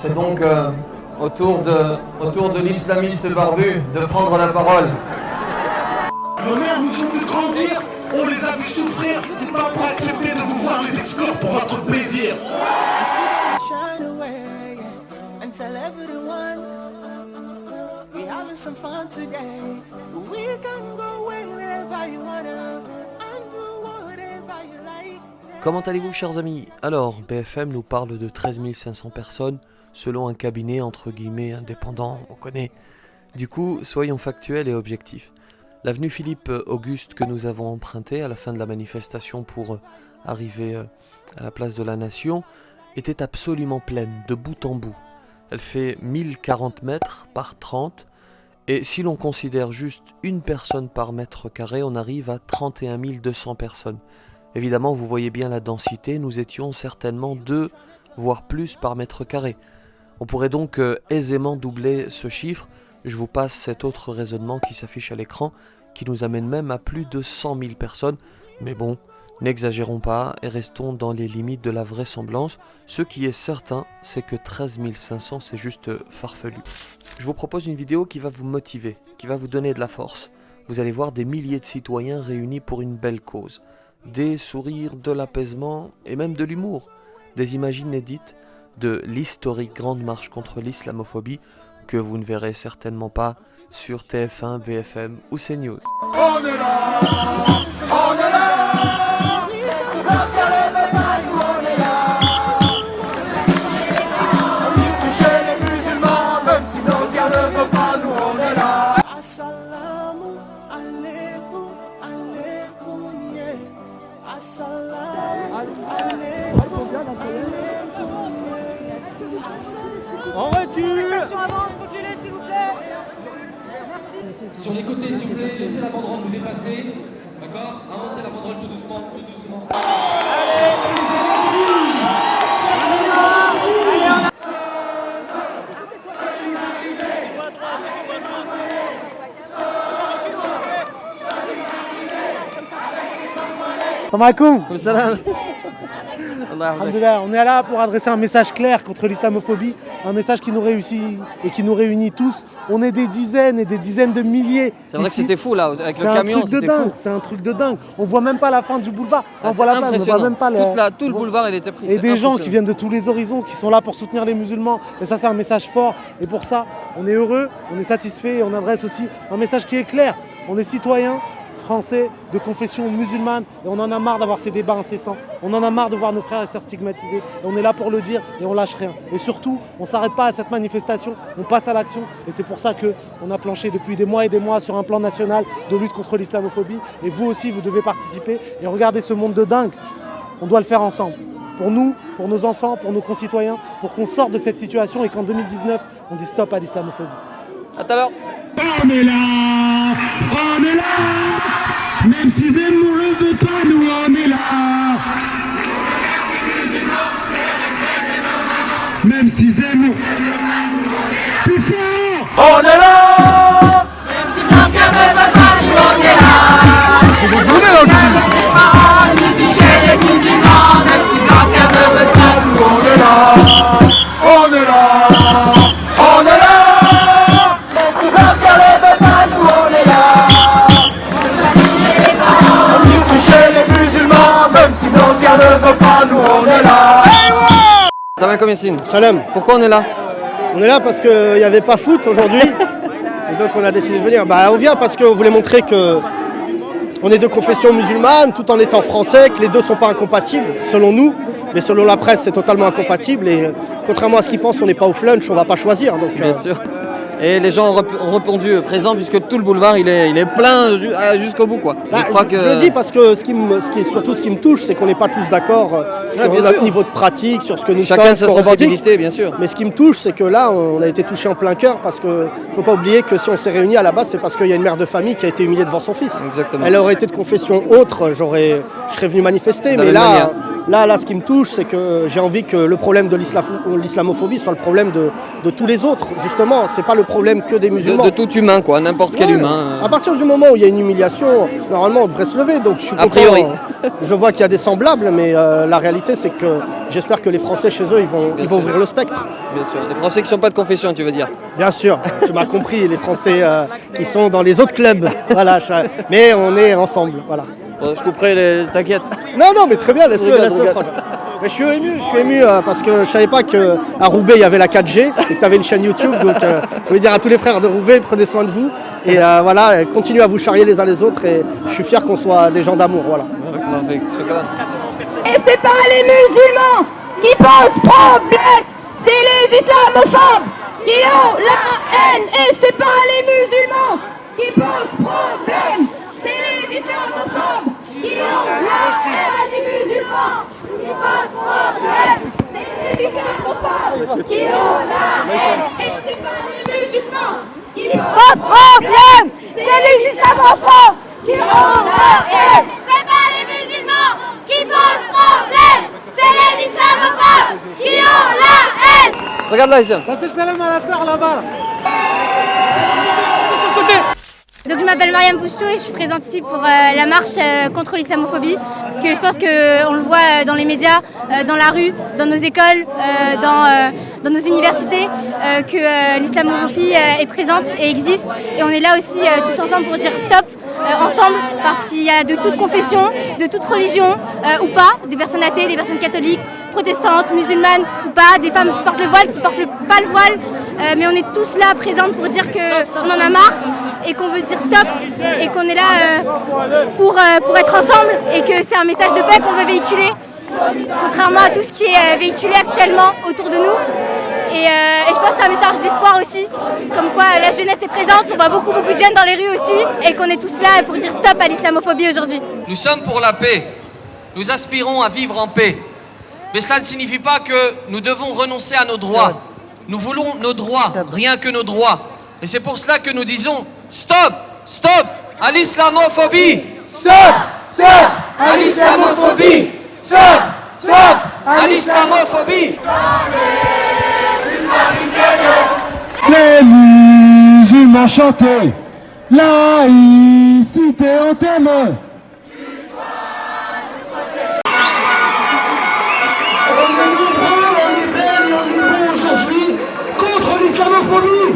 C'est donc au tour de l'islamiste barbu de prendre la parole. Nos mères nous ont vu grandir, on les a vus souffrir, c'est pas pour accepter de vous voir les exclure pour votre plaisir. Comment allez-vous, chers amis? Alors, BFM nous parle de 13 500 personnes, selon un cabinet entre guillemets indépendant, on connaît. Du coup, soyons factuels et objectifs. L'avenue Philippe-Auguste que nous avons empruntée à la fin de la manifestation pour arriver à la place de la Nation était absolument pleine, de bout en bout. Elle fait 1040 mètres par 30, et si l'on considère juste une personne par mètre carré, on arrive à 31 200 personnes. Évidemment, vous voyez bien la densité, nous étions certainement 2, voire plus par mètre carré. On pourrait donc aisément doubler ce chiffre. Je vous passe cet autre raisonnement qui s'affiche à l'écran, qui nous amène même à plus de 100 000 personnes. Mais bon, n'exagérons pas et restons dans les limites de la vraisemblance. Ce qui est certain, c'est que 13 500, c'est juste farfelu. Je vous propose une vidéo qui va vous motiver, qui va vous donner de la force. Vous allez voir des milliers de citoyens réunis pour une belle cause. Des sourires, de l'apaisement et même de l'humour. Des images inédites de l'historique grande marche contre l'islamophobie que vous ne verrez certainement pas sur TF1, BFM ou CNews. On est là, on est là. On recule. Reculez, s'il vous plaît. Sur les côtés, s'il vous plaît, laissez la banderole vous dépasser. D'accord? Avancez la banderole tout doucement, tout doucement. Salam alaikum. Salam. Alhamdoulilah, on est là pour adresser un message clair contre l'islamophobie, un message qui nous réussit et qui nous réunit tous. On est des dizaines et des dizaines de milliers. C'est vrai ici. Que c'était fou là, avec le camion, c'était fou. C'est un truc de dingue. On voit même pas la fin du boulevard. On voit la place, on voit même pas tout le boulevard, il était pris. Et des gens qui viennent de tous les horizons, qui sont là pour soutenir les musulmans. Et ça, c'est un message fort. Et pour ça, on est heureux, on est satisfait et on adresse aussi un message qui est clair. On est citoyens français de confession musulmane et on en a marre d'avoir ces débats incessants. On en a marre de voir nos frères et sœurs stigmatisés. Et on est là pour le dire et on lâche rien. Et surtout, on ne s'arrête pas à cette manifestation, on passe à l'action. Et c'est pour ça qu'on a planché depuis des mois et des mois sur un plan national de lutte contre l'islamophobie. Et vous aussi, vous devez participer. Et regardez ce monde de dingue. On doit le faire ensemble. Pour nous, pour nos enfants, pour nos concitoyens, pour qu'on sorte de cette situation et qu'en 2019, on dise stop à l'islamophobie. À tout à l'heure. On est là, on est là. Même si Zemmour le veut pas, nous on est là. Même si Zemmour plus fort, On est là. Même si Blanquer ne veut pas, nous on est là. c'est bonne journée là aujourd'hui. Les parents, les fichés, les musulmans. Même si Blanquer ne veut pas, nous on est là. On est là. On est là. Même si Blanquer ne veut pas, nous on est là. On toucher les musulmans, même si Blanquer ne veut pas, nous on est là. Ça va comme Yassine? Salam. Pourquoi on est là? On est là parce qu'il n'y avait pas foot aujourd'hui. Et donc on a décidé de venir. On vient parce qu'on voulait montrer que on est de confession musulmane tout en étant français, que les deux ne sont pas incompatibles, selon nous. Mais selon la presse, c'est totalement incompatible. Et contrairement à ce qu'ils pensent, on n'est pas au flunch, on ne va pas choisir. Donc, Bien sûr. Et les gens ont répondu présent puisque tout le boulevard il est plein jusqu'au bout quoi. Je le dis parce que ce qui me touche, c'est qu'on n'est pas tous d'accord sur bien notre sûr. niveau de pratique, sur ce que nous Chacun sommes, sa ce qu'on revendique. sensibilité, bien sûr. Mais ce qui me touche, c'est que là, on a été touché en plein cœur parce qu'il ne faut pas oublier que si on s'est réunis à la base, c'est parce qu'il y a une mère de famille qui a été humiliée devant son fils. Exactement. Elle aurait été de confession autre, je serais venu manifester. De la Mais même là, manière. Là, ce qui me touche, c'est que j'ai envie que le problème de l'islamophobie soit le problème de tous les autres. Justement, c'est pas le problème que des musulmans. De tout humain, quoi, n'importe quel humain. À partir du moment où il y a une humiliation, normalement, on devrait se lever. Donc, je suis content. A priori. Je vois qu'il y a des semblables, mais la réalité, c'est que j'espère que les Français chez eux, ils vont ouvrir le spectre. Bien sûr. Les Français qui sont pas de confession, tu veux dire? Bien sûr, tu m'as compris, les Français qui sont dans les autres clubs. Voilà, mais on est ensemble. Voilà. Bon, je couperai t'inquiète. Non, mais très bien, laisse-le. Regarde. Mais je suis ému parce que je savais pas qu'à Roubaix il y avait la 4G et que tu avais une chaîne YouTube. Donc je voulais dire à tous les frères de Roubaix, prenez soin de vous. Et voilà, continuez à vous charrier les uns les autres. Et je suis fier qu'on soit des gens d'amour. Voilà. Et c'est pas les musulmans qui posent problème, c'est les islamophobes qui ont la haine. Et c'est pas les musulmans qui posent problème, c'est les islamophobes qui ont la haine. Les musulmans qui posent problème, c'est les islamophobes qui ont la haine. Et c'est pas les musulmans qui posent problème, c'est les islamophobes qui ont la haine. C'est pas les musulmans qui posent problème, c'est les islamophobes qui ont la haine. Regarde là, Hicham. Passez le salam à la sœur là-bas. Donc je m'appelle Mariam Pouchtou et je suis présente ici pour la marche contre l'islamophobie. Parce que je pense qu'on le voit dans les médias, dans la rue, dans nos écoles, dans nos universités, que l'islamophobie est présente et existe. Et on est là aussi tous ensemble pour dire stop, ensemble, parce qu'il y a de toute confession, de toute religion ou pas, des personnes athées, des personnes catholiques, protestantes, musulmanes ou pas, des femmes qui portent le voile, qui portent pas le voile. Mais on est tous là présentes pour dire qu'on en a marre et qu'on veut dire stop et qu'on est là pour être ensemble et que c'est un message de paix qu'on veut véhiculer, contrairement à tout ce qui est véhiculé actuellement autour de nous. Et je pense que c'est un message d'espoir aussi, comme quoi la jeunesse est présente, on voit beaucoup de jeunes dans les rues aussi et qu'on est tous là pour dire stop à l'islamophobie aujourd'hui. Nous sommes pour la paix, nous aspirons à vivre en paix, mais ça ne signifie pas que nous devons renoncer à nos droits. Nous voulons nos droits, rien que nos droits. Et c'est pour cela que nous disons stop, stop à l'islamophobie. Stop, stop À l'islamophobie. Stop, stop à l'islamophobie. Les musulmans chantaient, laïcité on t'aime. Aujourd'hui contre l'islamophobie.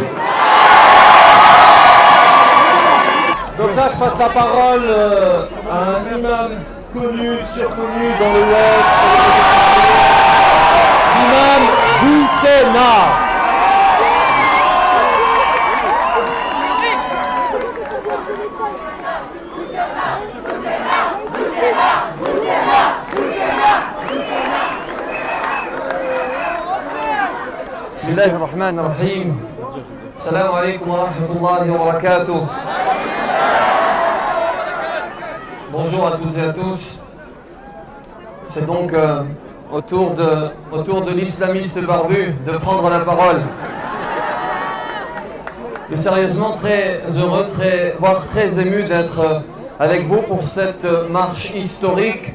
Donc là, je passe la parole à un imam connu, surconnu dans le web. L'imam Boussena. Bismillahirrahmanirrahim. Assalamu alaikum wa rahmatullahi wa barakatuh. Bonjour à toutes et à tous. C'est donc au tour de l'islamiste barbu de prendre la parole. Je suis sérieusement très heureux, voire très ému d'être avec vous pour cette marche historique.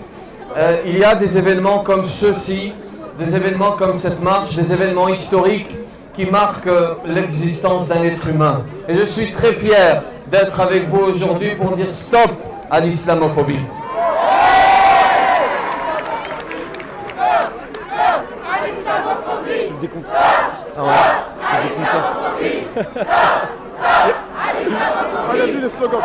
Il y a des événements comme ceux-ci, des événements comme cette marche, des événements historiques qui marquent l'existence d'un être humain. Et je suis très fier d'être avec vous aujourd'hui pour dire stop à l'islamophobie. Je te décompte. Ah ouais, je te décompte ça.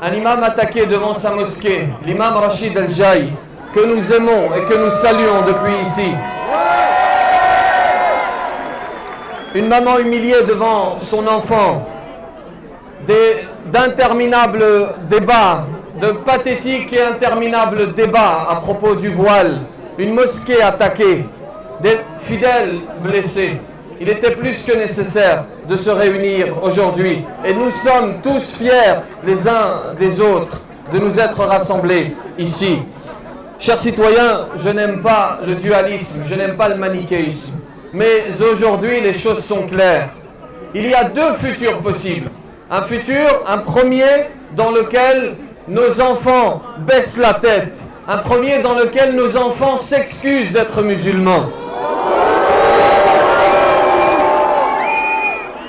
Un imam attaqué devant sa mosquée, l'imam Rachid El-Jaï, que nous aimons et que nous saluons depuis ici. Une maman humiliée devant son enfant. D'interminables débats, de pathétiques et interminables débats à propos du voile. Une mosquée attaquée, des fidèles blessés. Il était plus que nécessaire de se réunir aujourd'hui. Et nous sommes tous fiers les uns des autres de nous être rassemblés ici. Chers citoyens, je n'aime pas le dualisme, je n'aime pas le manichéisme. Mais aujourd'hui, les choses sont claires. Il y a deux futurs possibles. Un futur, un premier, dans lequel nos enfants baissent la tête Un premier dans lequel nos enfants s'excusent d'être musulmans.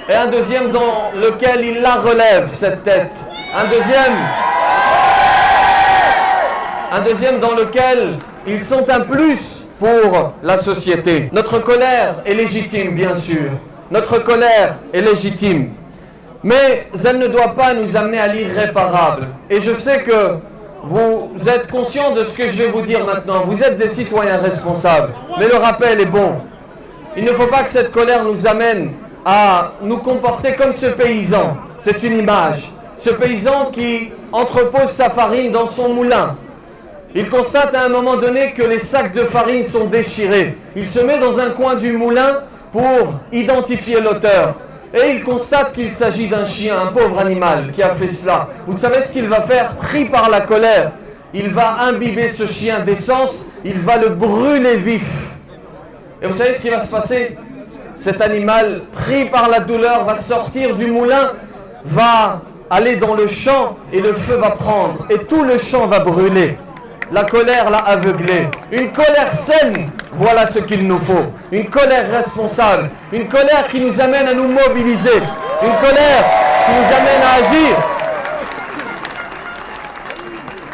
Et un deuxième dans lequel ils la relèvent, cette tête. Un deuxième dans lequel ils sont un plus pour la société. Notre colère est légitime, bien sûr. Notre colère est légitime. Mais elle ne doit pas nous amener à l'irréparable. Et je sais que vous êtes conscients de ce que je vais vous dire maintenant. Vous êtes des citoyens responsables. Mais le rappel est bon. Il ne faut pas que cette colère nous amène à nous comporter comme ce paysan. C'est une image. Ce paysan qui entrepose sa farine dans son moulin. Il constate à un moment donné que les sacs de farine sont déchirés. Il se met dans un coin du moulin pour identifier l'auteur. Et il constate qu'il s'agit d'un chien, un pauvre animal qui a fait cela. Vous savez ce qu'il va faire? Pris par la colère, il va imbiber ce chien d'essence, il va le brûler vif. Et vous savez ce qui va se passer? Cet animal, pris par la douleur, va sortir du moulin, va aller dans le champ et le feu va prendre. Et tout le champ va brûler. La colère l'a aveuglé. Une colère saine, voilà ce qu'il nous faut. Une colère responsable. Une colère qui nous amène à nous mobiliser. Une colère qui nous amène à agir.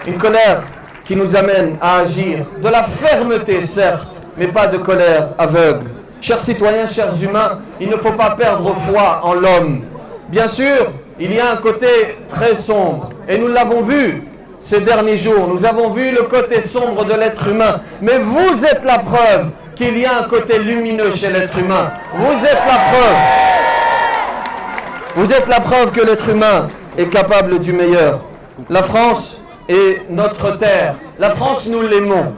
Une colère qui nous amène à agir. De la fermeté, certes, mais pas de colère aveugle. Chers citoyens, chers humains, il ne faut pas perdre foi en l'homme. Bien sûr, il y a un côté très sombre. Et nous l'avons vu ces derniers jours. Nous avons vu le côté sombre de l'être humain. Mais vous êtes la preuve qu'il y a un côté lumineux chez l'être humain. Vous êtes la preuve. Vous êtes la preuve que l'être humain est capable du meilleur. La France est notre terre. La France, nous l'aimons.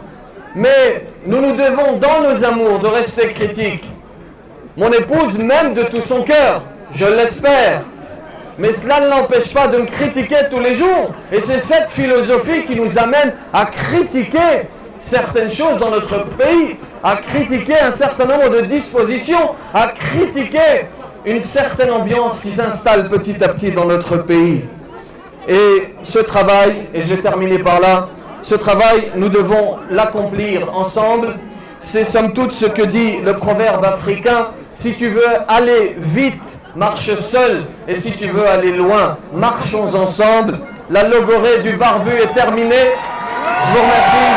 Mais nous nous devons, dans nos amours, de rester critiques. Mon épouse m'aime de tout son cœur. Je l'espère. Mais cela ne l'empêche pas de me critiquer tous les jours. Et c'est cette philosophie qui nous amène à critiquer certaines choses dans notre pays, à critiquer un certain nombre de dispositions, à critiquer une certaine ambiance qui s'installe petit à petit dans notre pays. Et ce travail, et je vais terminer par là, ce travail, nous devons l'accomplir ensemble. C'est somme toute ce que dit le proverbe africain. Si tu veux aller vite, marche seul. Et si tu veux aller loin, marchons ensemble. La logorée du barbu est terminée. Je vous remercie.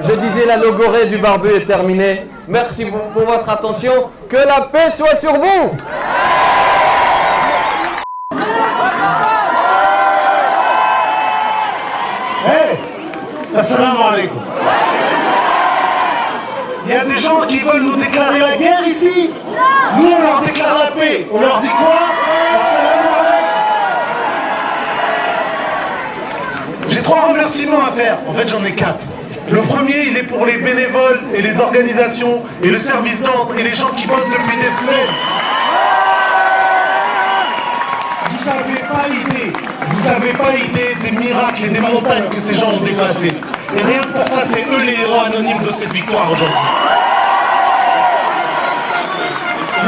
Je disais, la logorée du barbu est terminée. Merci pour votre attention. Que la paix soit sur vous. Hey, assalamu alaikum. Il y a des gens qui veulent nous déclarer la guerre ici. Nous, on leur déclare la paix. On leur dit quoi? Assalamu alaikum. J'ai 3 remerciements à faire. En fait, j'en ai 4. Le premier, il est pour les bénévoles et les organisations et le service d'ordre et les gens qui bossent depuis des semaines. Vous n'avez pas idée des miracles et des montagnes que ces gens ont déplacées. Et rien que pour ça, c'est eux les héros anonymes de cette victoire aujourd'hui.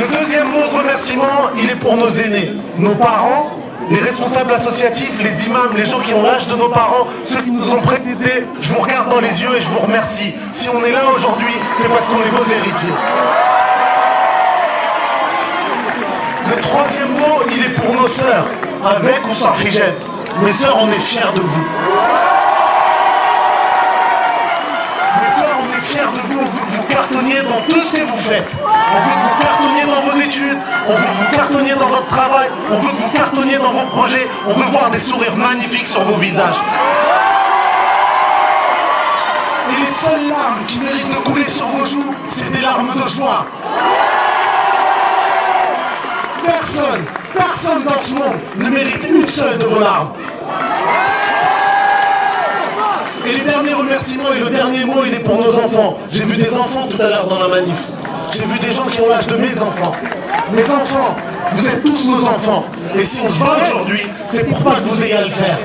Le deuxième mot de remerciement, il est pour nos aînés, nos parents, les responsables associatifs, les imams, les gens qui ont l'âge de nos parents, ceux qui nous ont précédés. Je vous regarde dans les yeux et je vous remercie. Si on est là aujourd'hui, c'est parce qu'on est vos héritiers. Le troisième mot, il est pour nos sœurs, avec ou sans hijab. Mes sœurs, on est fiers de vous. Mes sœurs, on est fiers de vous. On veut que vous cartonniez dans tout ce que vous faites. On veut que vous cartonniez dans vos études. On veut que vous cartonniez dans votre travail. On veut que vous cartonniez dans vos projets. On veut voir des sourires magnifiques sur vos visages. Et les seules larmes qui méritent de couler sur vos joues, c'est des larmes de joie. Personne dans ce monde ne mérite une seule de vos larmes. Et les derniers remerciements et le dernier mot, il est pour nos enfants. J'ai vu des enfants tout à l'heure dans la manif. J'ai vu des gens qui ont l'âge de mes enfants. Mes enfants, vous êtes tous nos enfants. Et si on se bat aujourd'hui, c'est pour pas que vous ayez à le faire.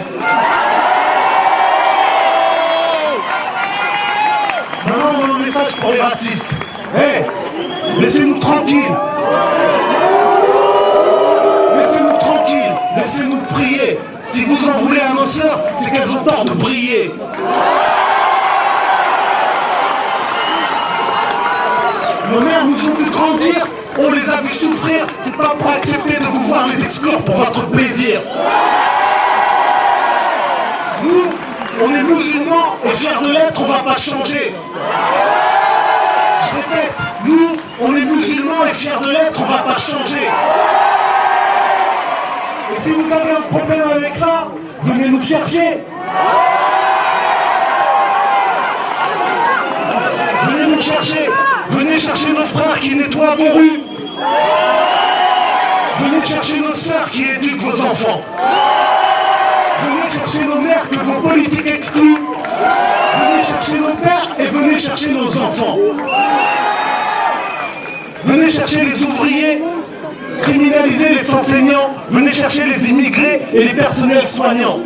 Maintenant, mon message pour les racistes. Hey, Laissez-nous tranquilles. Laissez-nous tranquilles. Laissez-nous prier. Si vous en voulez à nos sœurs, c'est qu'elles ont tort de briller. Nos mères nous ont vu grandir, on les a vus souffrir, c'est pas pour accepter de vous voir les exclure pour votre plaisir. Nous, on est musulmans et fiers de l'être, on va pas changer. Je répète, nous, on est musulmans et fiers de l'être, on va pas changer. Et si vous avez un problème avec ça, venez nous chercher. Venez nous chercher. Venez chercher nos frères qui nettoient vos rues. Venez chercher nos sœurs qui éduquent vos enfants. Venez chercher nos mères que vos politiques excluent. Venez chercher nos pères et venez chercher nos enfants. Venez chercher les ouvriers, criminaliser les enseignants. Venez chercher les immigrés et les personnels soignants.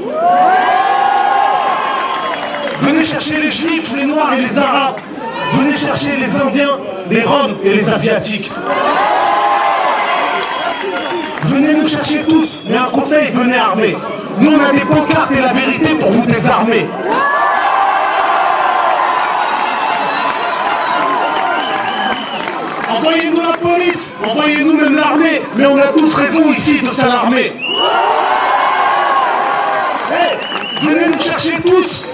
Venez chercher les juifs, les noirs et les arabes. Venez chercher les Indiens, les Roms et les Asiatiques. Venez nous chercher tous, mais un conseil, venez armés. Nous, on a des pancartes et la vérité pour vous désarmer. Envoyez-nous la police, envoyez-nous même l'armée, mais on a tous raison ici de s'alarmer. Hey, venez nous chercher tous.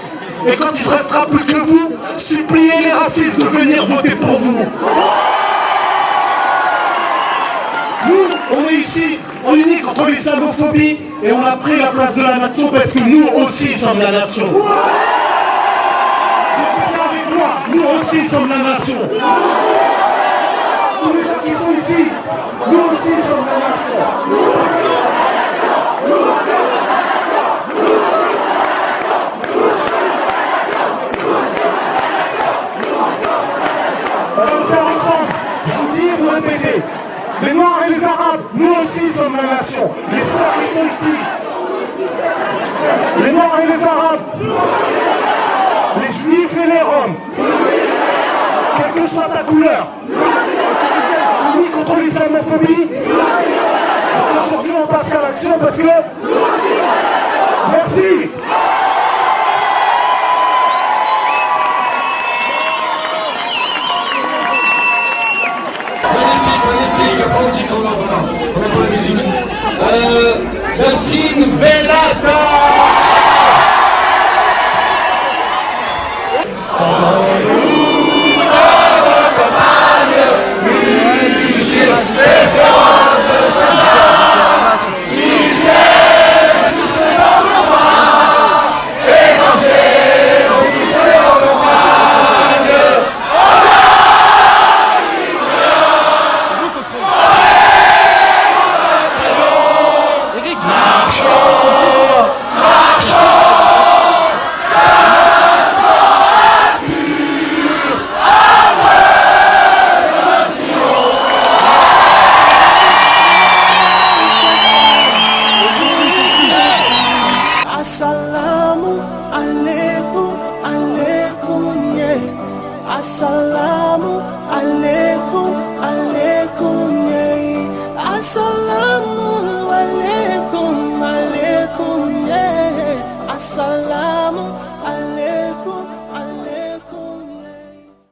Et quand il ne restera plus que vous, suppliez les racistes de venir voter pour vous. Nous, on est ici, on unit contre l'islamophobie et on a pris la place de la nation parce que nous aussi sommes la nation. Avec moi, nous aussi sommes la nation. Tous les gens qui sont ici, nous aussi sommes la nation. On va le faire ensemble. Je vous dis, vous répétez. Les Noirs et les Arabes, nous aussi sommes la nation. Les sœurs qui sont ici. Les Noirs et les Arabes. Les Juifs et les Roms. Quelle que soit ta couleur. Unis contre l'islamophobie. Aujourd'hui, on passe à l'action parce que... Merci. Magnifique, applaudis on entend la musique. Yassine Bellata. Assalamu alaikum, alaikum, yeah. Assalamu alaikum.